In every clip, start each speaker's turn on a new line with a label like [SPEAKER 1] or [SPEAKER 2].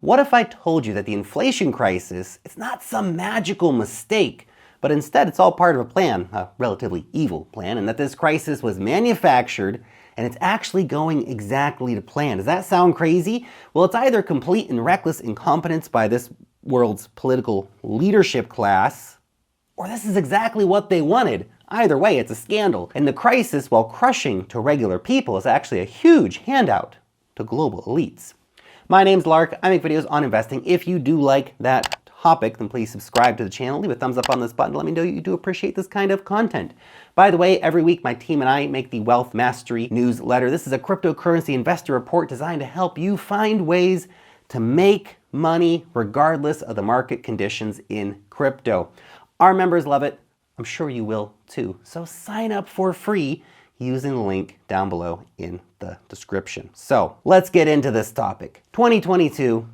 [SPEAKER 1] What if I told you that the inflation crisis, it's not some magical mistake, but instead it's all part of a plan, a relatively evil plan, and that this crisis was manufactured and it's actually going exactly to plan? Does that sound crazy? Well, it's either complete and reckless incompetence by this world's political leadership class, or this is exactly what they wanted. Either way, it's a scandal. And the crisis, while crushing to regular people, is actually a huge handout to global elites. My name's Lark. I make videos on investing. If you do like that topic, then please subscribe to the channel. Leave a thumbs up on this button to let me know you do appreciate this kind of content. By the way, every week my team and I make the Wealth Mastery newsletter. This is a cryptocurrency investor report designed to help you find ways to make money regardless of the market conditions in crypto. Our members love it. I'm sure you will too. So sign up for free using the link down below in the description. So let's get into this topic. 2022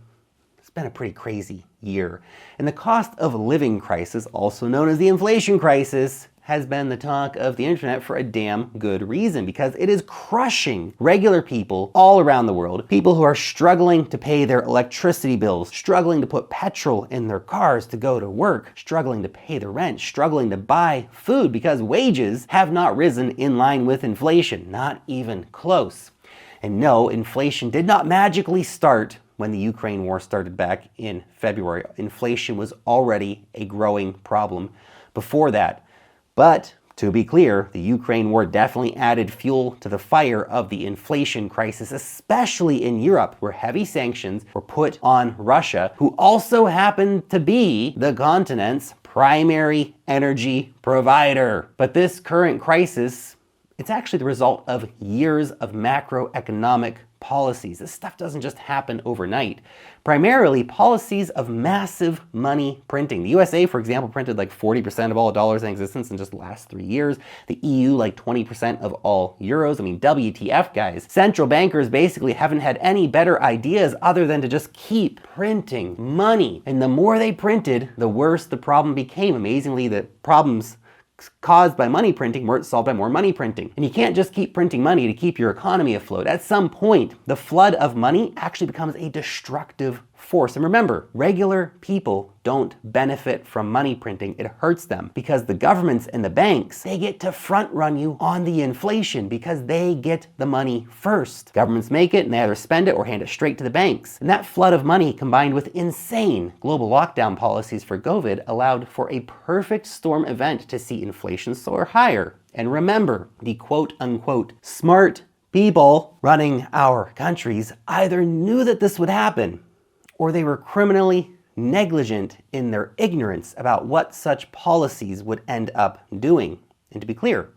[SPEAKER 1] has been a pretty crazy year. And the cost of living crisis, also known as the inflation crisis, has been the talk of the internet for a damn good reason, because it is crushing regular people all around the world. People who are struggling to pay their electricity bills, struggling to put petrol in their cars to go to work, struggling to pay the rent, struggling to buy food because wages have not risen in line with inflation, not even close. And no, inflation did not magically start when the Ukraine war started back in February. Inflation was already a growing problem before that. But to be clear, the Ukraine war definitely added fuel to the fire of the inflation crisis, especially in Europe, where heavy sanctions were put on Russia, who also happened to be the continent's primary energy provider. But this current crisis, it's actually the result of years of macroeconomic policies. This stuff doesn't just happen overnight. Primarily policies of massive money printing. The USA, for example, printed like 40% of all dollars in existence in just the last 3 years. The EU, like 20% of all euros. I mean, WTF, guys. Central bankers basically haven't had any better ideas other than to just keep printing money. And the more they printed, the worse the problem became. Amazingly, the problems caused by money printing weren't solved by more money printing. And you can't just keep printing money to keep your economy afloat. At some point, the flood of money actually becomes a destructive force. And remember, regular people don't benefit from money printing. It hurts them because the governments and the banks, they get to front run you on the inflation because they get the money first. Governments make it and they either spend it or hand it straight to the banks. And that flood of money combined with insane global lockdown policies for COVID allowed for a perfect storm event to see inflation soar higher. And remember, the quote unquote smart people running our countries either knew that this would happen or they were criminally negligent in their ignorance about what such policies would end up doing. And to be clear,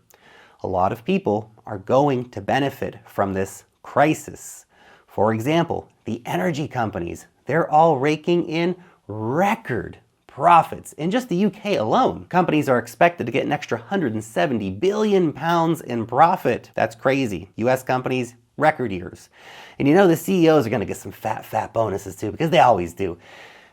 [SPEAKER 1] a lot of people are going to benefit from this crisis. For example, the energy companies, they're all raking in record profits. In just the UK alone, companies are expected to get an extra 170 billion pounds in profit. That's crazy. US companies, record years. And you know the CEOs are going to get some fat bonuses too, because they always do.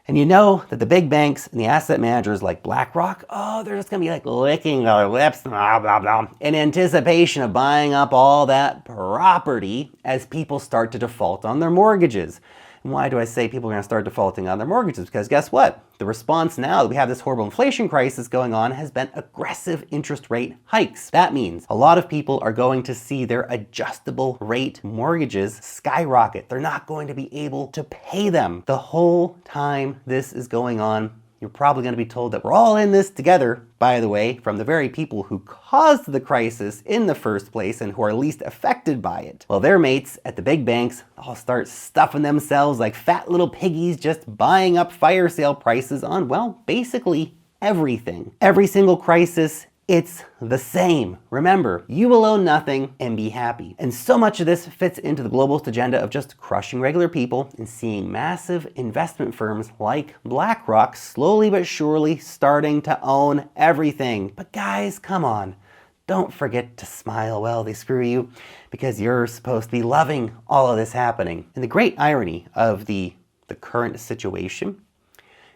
[SPEAKER 1] And you know that the big banks and the asset managers like BlackRock, oh, they're just going to be like licking their lips, blah, blah, blah, in anticipation of buying up all that property as people start to default on their mortgages. And why do I say people are going to start defaulting on their mortgages? Because guess what? The response now that we have this horrible inflation crisis going on has been aggressive interest rate hikes. That means a lot of people are going to see their adjustable rate mortgages skyrocket. They're not going to be able to pay them. The whole time this is going on, you're probably going to be told that we're all in this together, by the way, from the very people who caused the crisis in the first place and who are least affected by it. Well, their mates at the big banks all start stuffing themselves like fat little piggies, just buying up fire sale prices on, well, basically everything. Every single crisis, it's the same. Remember, you will own nothing and be happy. And so much of this fits into the globalist agenda of just crushing regular people and seeing massive investment firms like BlackRock slowly but surely starting to own everything. But guys, come on. Don't forget to smile while they screw you, because you're supposed to be loving all of this happening. And the great irony of the current situation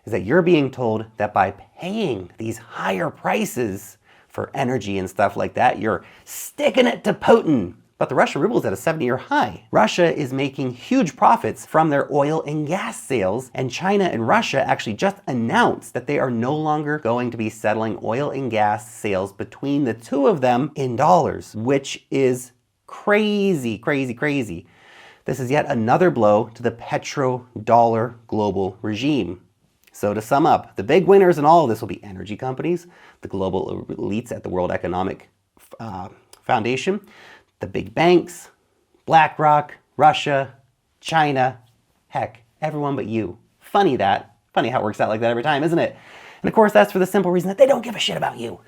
[SPEAKER 1] is that you're being told that by paying these higher prices for energy and stuff like that, you're sticking it to Putin. But the Russian ruble is at a 70-year high. Russia is making huge profits from their oil and gas sales, and China and Russia actually just announced that they are no longer going to be settling oil and gas sales between the two of them in dollars, which is crazy, crazy, crazy. This is yet another blow to the petrodollar global regime. So to sum up, the big winners in all of this will be energy companies, the global elites at the World Economic Foundation, the big banks, BlackRock, Russia, China, heck, everyone but you. Funny how it works out like that every time, isn't it? And of course, that's for the simple reason that they don't give a shit about you,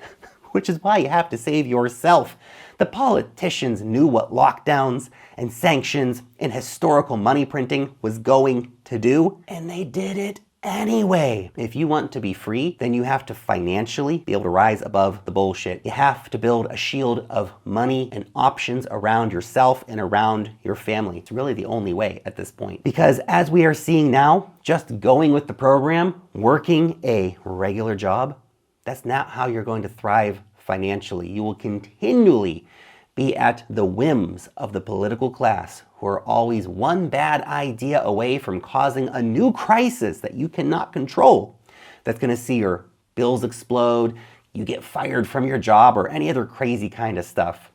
[SPEAKER 1] which is why you have to save yourself. The politicians knew what lockdowns and sanctions and historical money printing was going to do, and they did it anyway. If you want to be free, then you have to financially be able to rise above the bullshit. You have to build a shield of money and options around yourself and around your family. It's really the only way at this point. Because as we are seeing now, just going with the program, working a regular job, that's not how you're going to thrive financially. You will continually be at the whims of the political class, who are always one bad idea away from causing a new crisis that you cannot control. That's going to see your bills explode, you get fired from your job, or any other crazy kind of stuff.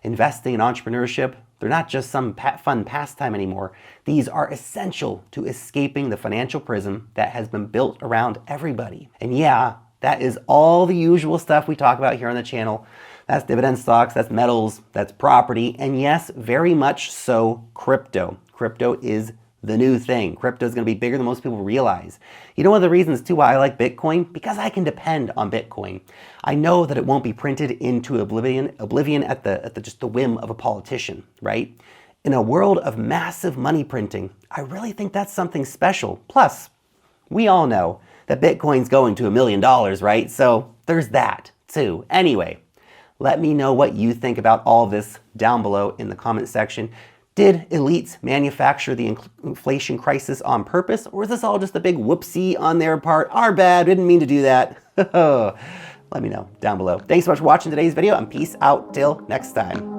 [SPEAKER 1] Investing in entrepreneurship, they're not just some fun pastime anymore. These are essential to escaping the financial prison that has been built around everybody. And yeah, that is all the usual stuff we talk about here on the channel. That's dividend stocks, that's metals, that's property, and yes, very much so crypto. Crypto is the new thing. Crypto is going to be bigger than most people realize. You know one of the reasons too why I like Bitcoin? Because I can depend on Bitcoin. I know that it won't be printed into oblivion at the just the whim of a politician, right? In a world of massive money printing, I really think that's something special. Plus, we all know that Bitcoin's going to $1 million, right? So there's that too. Anyway, let me know what you think about all of this down below in the comment section. Did elites manufacture the inflation crisis on purpose, or is this all just a big whoopsie on their part? Our bad, didn't mean to do that. Let me know down below. Thanks so much for watching today's video, and peace out till next time.